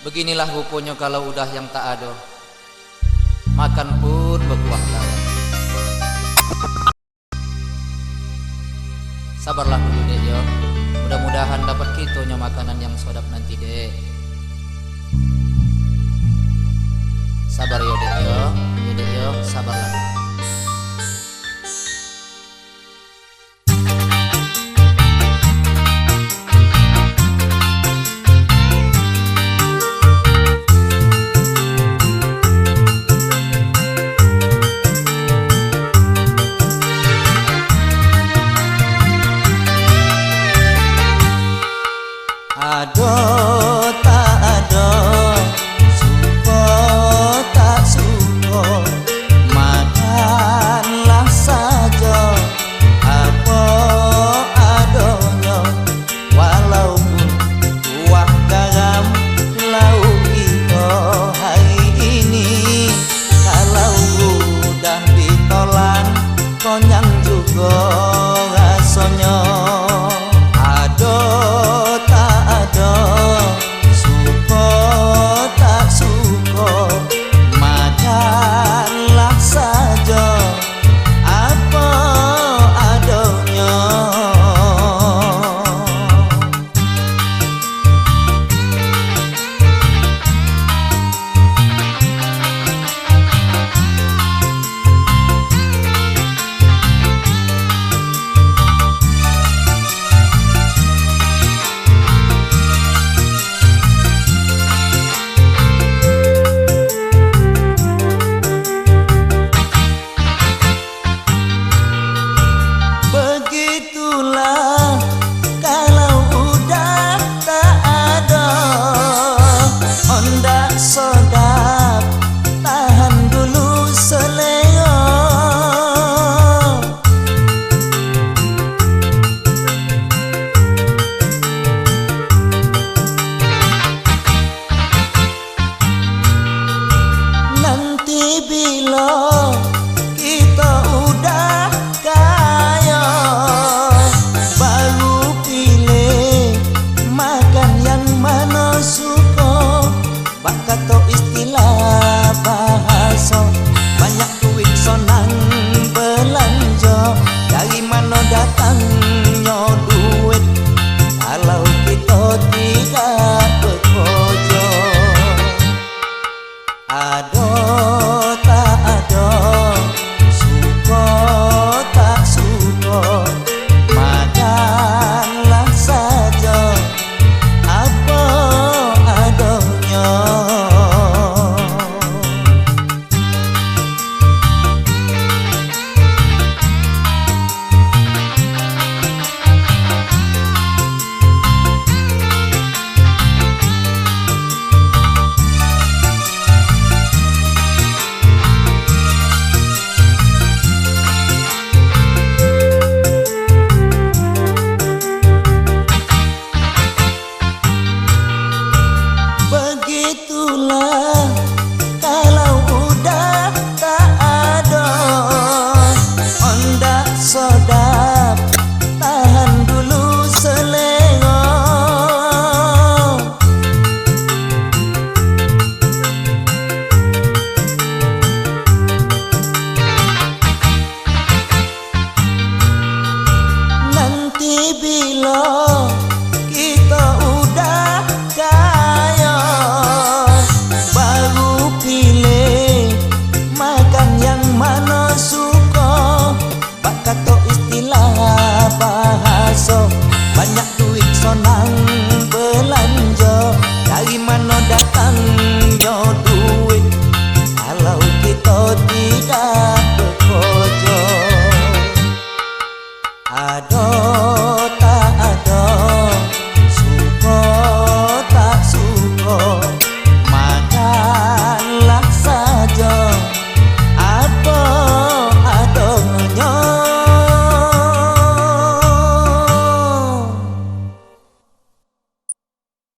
Beginilah rupanya kalau udah yang tak ada, makan pun berkuah lawan. Sabarlah dulu dek yo, mudah-mudahan dapat kitonya makanan yang sedap nanti dek. Sabar yo dek yo, sabarlah dulu. Ado tak ado, suko tak suko, makanlah saja apa adonyo. Walaupun kuah garam lauk kita hari ini, kalau udah ditolan konyang juga rasanya. Ado suko tak suko, makanlah saja apa adanya. Begitulah kalau udah tak ada, ondak sedap, tahan dulu selera. Nanti bila kita udah kaya, baru pilih makan yang mana suka. Bak kata istilah bahasa, banyak duit sonang